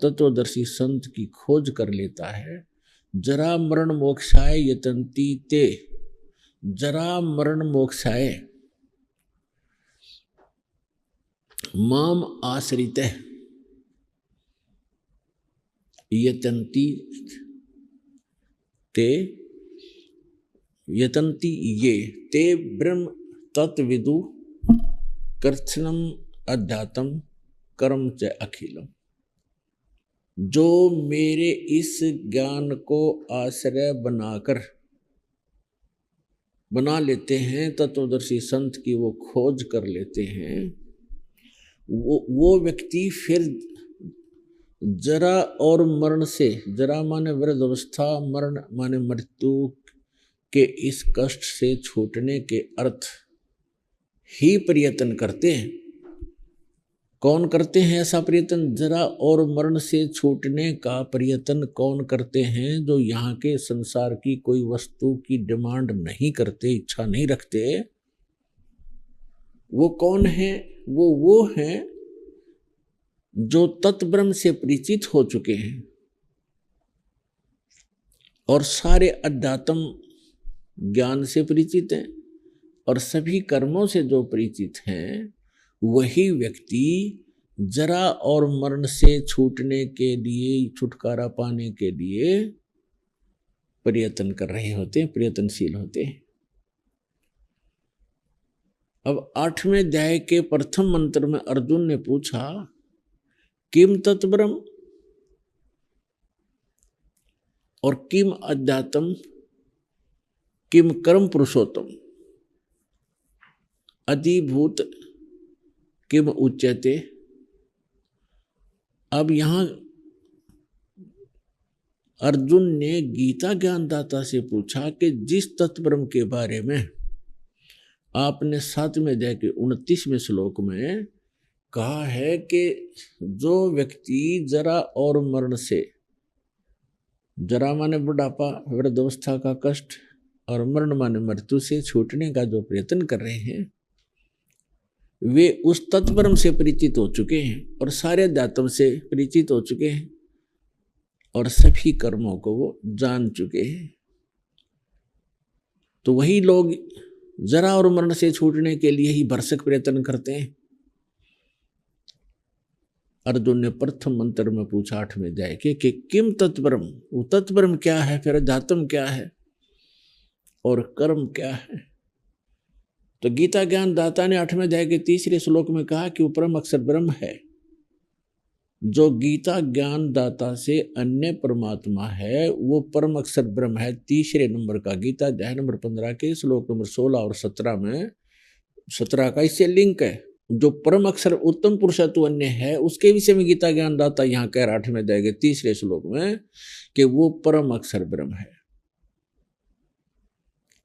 तत्वदर्शी संत की खोज कर लेता है। जरा मरण मोक्षाय यतन्ति ते, जरा मरण मोक्षाय माम आश्रित यतन्ति ते, यतन्ति ये ते ब्रह्म तत्विदु कर्षणम अध्यात्म कर्म च अखिलम। जो मेरे इस ज्ञान को आश्रय बना लेते हैं, तत्वदर्शी संत की वो खोज कर लेते हैं, वो व्यक्ति फिर जरा और मरण से, जरा माने वृद्धावस्था, मरण माने मृत्यु के इस कष्ट से छूटने के अर्थ ही प्रयत्न करते हैं। कौन करते हैं ऐसा प्रयत्न? जरा और मरण से छूटने का प्रयत्न कौन करते हैं? जो यहाँ के संसार की कोई वस्तु की डिमांड नहीं करते, इच्छा नहीं रखते। वो कौन है? वो हैं जो तत्ब्रह्म से परिचित हो चुके हैं और सारे अध्यात्म ज्ञान से परिचित हैं और सभी कर्मों से जो परिचित हैं, वही व्यक्ति जरा और मरण से छूटने के लिए, छुटकारा पाने के लिए प्रयत्न कर रहे होते हैं, प्रयत्नशील होते हैं। अब 8वें अध्याय के प्रथम मंत्र में अर्जुन ने पूछा किम तत्ब्रह्म और किम अध्यात्म किम कर्म पुरुषोत्तम अधिभूत किम उच्यते। अब यहां अर्जुन ने गीता ज्ञानदाता से पूछा कि जिस तत्ब्रह्म के बारे में आपने 7वें अध्याय के 29वें श्लोक में कहा है कि जो व्यक्ति जरा और मरण से, जरा माने बुढ़ापा, वृद्धावस्था का कष्ट और मरण माने मृत्यु से छूटने का जो प्रयत्न कर रहे हैं, वे उस तत्ब्रह्म से परिचित हो चुके हैं और सारे अध्यात्म से परिचित हो चुके हैं और सभी कर्मों को वो जान चुके हैं। तो वही लोग जरा और मरण से छूटने के लिए ही भरसक प्रयत्न करते हैं। अर्जुन ने प्रथम मंत्र में पूछा 8वें अध्याय के कि किम तत्ब्रह्म, वो तत्ब्रह्म क्या है, फिर अध्यात्म क्या है और कर्म क्या है। तो गीता ज्ञान दाता ने 8वें अध्याय के 3रे श्लोक में कहा कि वो परम अक्षर ब्रह्म है। जो गीता ज्ञान दाता से अन्य परमात्मा है वो परम अक्षर ब्रह्म है। 3रे नंबर का गीता अध्याय नंबर 15 के श्लोक नंबर 16 और 17 में, 17 का इससे लिंक है। जो परम अक्षर उत्तम पुरुषत्व अन्य है उसके विषय में गीता ज्ञान दाता यहाँ कह रहा 8वें अध्याय के 3रे श्लोक में कि वो परम अक्षर ब्रह्म है,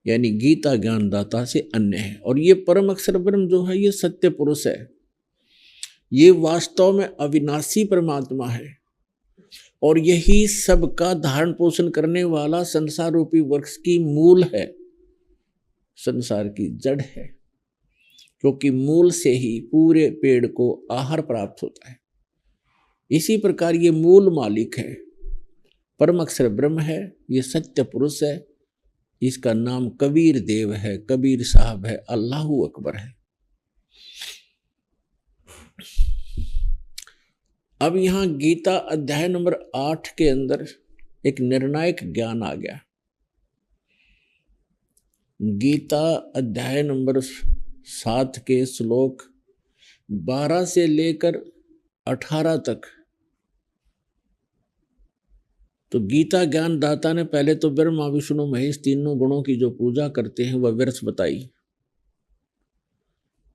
यानी गीता ज्ञान दाता से अन्य है। और ये परम अक्षर ब्रह्म जो है ये सत्य पुरुष है, ये वास्तव में अविनाशी परमात्मा है और यही सबका धारण पोषण करने वाला संसार रूपी वृक्ष की मूल है, संसार की जड़ है, क्योंकि मूल से ही पूरे पेड़ को आहार प्राप्त होता है। इसी प्रकार ये मूल मालिक है, परम अक्षर ब्रह्म है, ये सत्य पुरुष है। इसका नाम कबीर देव है, कबीर साहब है, अल्लाहू अकबर है। अब यहां गीता अध्याय नंबर 8 के अंदर एक निर्णायक ज्ञान आ गया। गीता अध्याय नंबर 7 के श्लोक 12 से लेकर 18 तक तो गीता ज्ञान दाता ने पहले तो ब्रह्मा विष्णु महेश तीनों गुणों की जो पूजा करते हैं वह व्यर्थ बताई।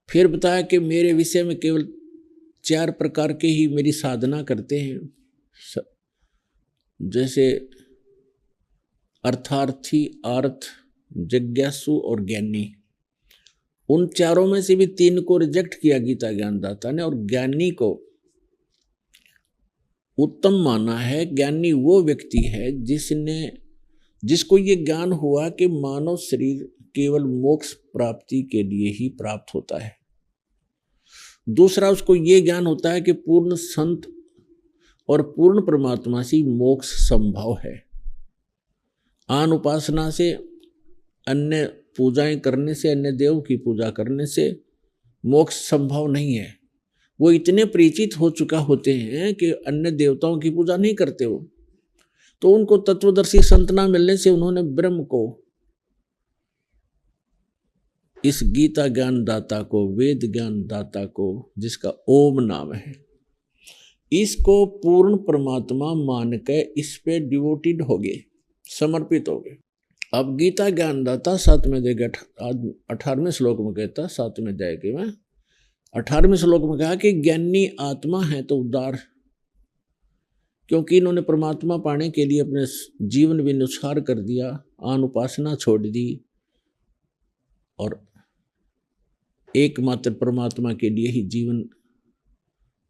फिर बताया कि मेरे विषय में केवल 4 प्रकार के ही मेरी साधना करते हैं, जैसे अर्थार्थी, आर्थ, जिज्ञासु और ज्ञानी। उन 4 में से भी 3 को रिजेक्ट किया गीता ज्ञानदाता ने और ज्ञानी को उत्तम माना है। ज्ञानी वो व्यक्ति है जिसको ये ज्ञान हुआ कि मानव शरीर केवल मोक्ष प्राप्ति के लिए ही प्राप्त होता है। दूसरा, उसको ये ज्ञान होता है कि पूर्ण संत और पूर्ण परमात्मा से मोक्ष संभव है। आन उपासना से, अन्य पूजाएं करने से, अन्य देव की पूजा करने से मोक्ष संभव नहीं है। वो इतने परिचित हो चुका होते हैं कि अन्य देवताओं की पूजा नहीं करते वो, तो उनको तत्वदर्शी संत ना मिलने से उन्होंने ब्रह्म को, इस गीता ज्ञान दाता को, वेद ज्ञान दाता को, जिसका ओम नाम है, इसको पूर्ण परमात्मा मान के इस पे डिवोटेड हो गए, समर्पित हो गए। अब गीता ज्ञान दाता 7वें अध्याय के 18वें श्लोक में कहता, 7वें अध्याय के में 18वें श्लोक में कहा कि ज्ञानी आत्मा है तो उदार, क्योंकि इन्होंने परमात्मा पाने के लिए अपने जीवन भी नुस्खार कर दिया, आन उपासना छोड़ दी और एकमात्र परमात्मा के लिए ही जीवन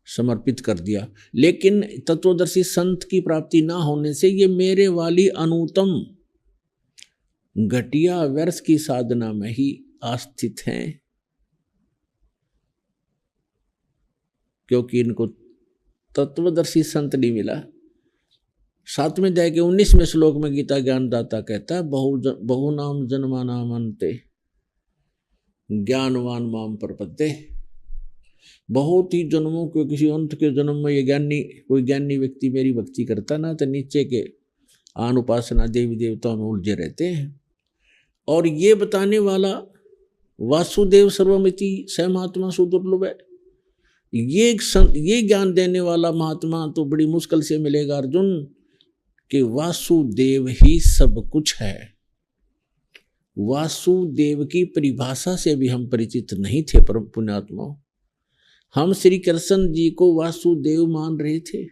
समर्पित कर दिया। लेकिन तत्वदर्शी संत की प्राप्ति ना होने से ये मेरे वाली अनुत्तम घटिया व्यर्थ की साधना में ही आस्थित हैं, क्योंकि इनको तत्वदर्शी संत नहीं मिला। 7वें अध्याय के 19वें श्लोक में गीता ज्ञान दाता कहता है, बहु नाम जन्मा नाम अंते ज्ञानवान माम प्रपद्ये। बहुत ही जन्मों के किसी अंत के जन्म में ये कोई ज्ञानी व्यक्ति मेरी भक्ति करता ना, तो नीचे के आन उपासना देवी देवताओं में उलझे रहते हैं। और ये बताने वाला वासुदेव सर्वमिति स महात्मा सुदुर्लभ है। ये ज्ञान देने वाला महात्मा तो बड़ी मुश्किल से मिलेगा अर्जुन, कि वासुदेव ही सब कुछ है। वासुदेव की परिभाषा से भी हम परिचित नहीं थे परम पुण्यात्माओं। हम श्री कृष्ण जी को वासुदेव मान रहे थे,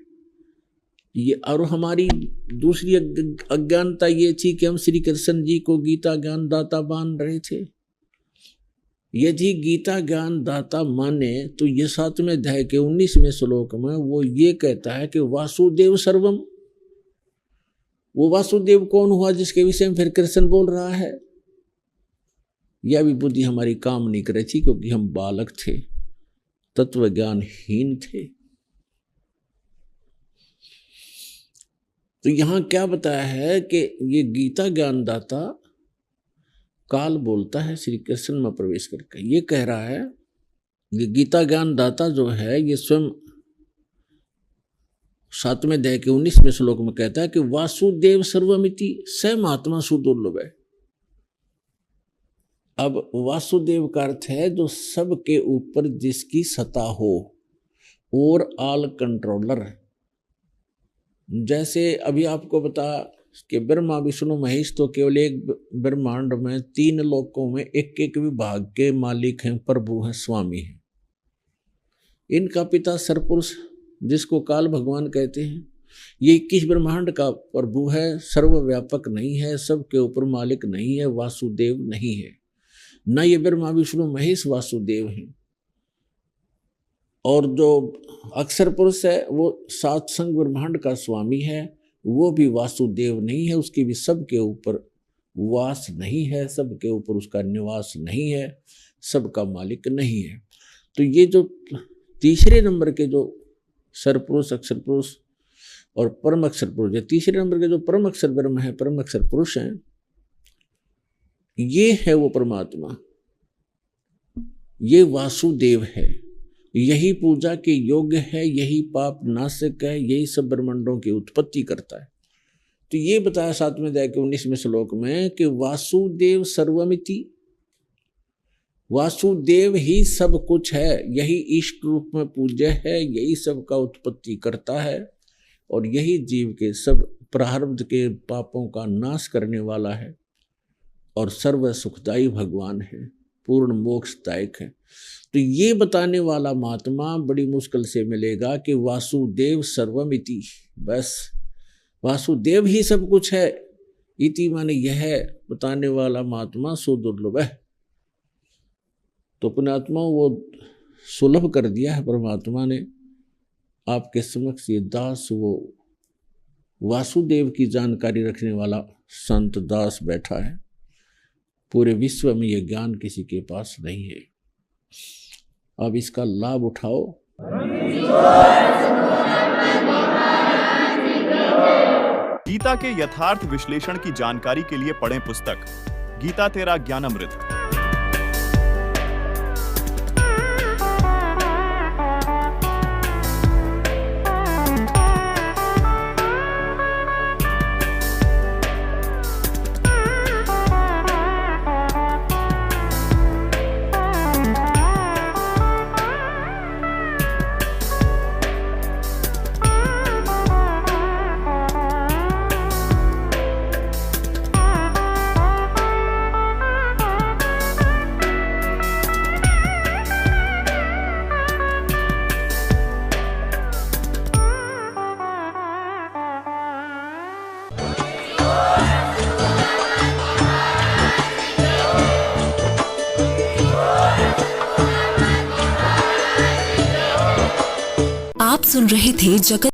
ये और हमारी दूसरी अज्ञानता ये थी कि हम श्री कृष्ण जी को गीता ज्ञान दाता मान रहे थे। यदि गीता ज्ञान दाता माने तो ये 7वें अध्याय के 19वें श्लोक में वो ये कहता है कि वासुदेव सर्वम। वो वासुदेव कौन हुआ जिसके विषय में फिर कृष्ण बोल रहा है? यह भी बुद्धि हमारी काम नहीं कर रही थी, क्योंकि हम बालक थे, तत्व ज्ञानहीन थे। तो यहां क्या बताया है कि ये गीता ज्ञान दाता काल बोलता है श्री कृष्ण में प्रवेश करके। ये कह रहा है, ये गीता ज्ञान दाता जो है ये स्वयं 7वें अध्याय के 19वें श्लोक में कहता है कि वासुदेव सर्वमिति स महात्मा सुदुर्लभ है। अब वासुदेव का अर्थ है जो सबके ऊपर जिसकी सत्ता हो और ऑल कंट्रोलर। जैसे अभी आपको बता कि ब्रह्मा विष्णु महेश तो केवल एक ब्रह्मांड में 3 लोकों में एक एक विभाग के मालिक हैं, प्रभु हैं, स्वामी हैं। इनका पिता सरपुरुष जिसको काल भगवान कहते हैं, ये 21 ब्रह्मांड का प्रभु है, सर्वव्यापक नहीं है, सबके ऊपर मालिक नहीं है, वासुदेव नहीं है। न ये ब्रह्मा विष्णु महेश वासुदेव हैं। और जो अक्षर पुरुष है वो 7 संग ब्रह्मांड का स्वामी है, वो भी वासुदेव नहीं है, उसकी भी सबके ऊपर वास नहीं है, सबके ऊपर उसका निवास नहीं है, सबका मालिक नहीं है। तो ये जो तीसरे नंबर के जो सरपुरुष, अक्षर पुरुष और परम अक्षर पुरुष, ये तीसरे नंबर के जो परम अक्षर ब्रह्म है, परम अक्षर पुरुष हैं, ये है वो परमात्मा, ये वासुदेव है। यही पूजा के योग्य है, यही पाप नाशक है, यही सब ब्रह्मांडों की उत्पत्ति करता है। तो ये बताया 7वें अध्याय के 19वें श्लोक में कि वासुदेव सर्वमिति, वासुदेव ही सब कुछ है, यही इष्ट रूप में पूज्य है, यही सब का उत्पत्ति करता है और यही जीव के सब प्रारब्ध के पापों का नाश करने वाला है और सर्व सुखदायी भगवान है, पूर्ण मोक्षदायक है। तो ये बताने वाला महात्मा बड़ी मुश्किल से मिलेगा कि वासुदेव सर्वमिति, बस वासुदेव ही सब कुछ है। इति माने यह बताने वाला महात्मा सुदुर्लभ है। तो पुण्यात्मा वो सुलभ कर दिया है परमात्मा ने आपके समक्ष। ये दास वो वासुदेव की जानकारी रखने वाला संत दास बैठा है। पूरे विश्व में ये ज्ञान किसी के पास नहीं है। अब इसका लाभ उठाओ। गीता के यथार्थ विश्लेषण की जानकारी के लिए पढ़ें पुस्तक गीता तेरा ज्ञानामृत। आप सुन रहे थे जगत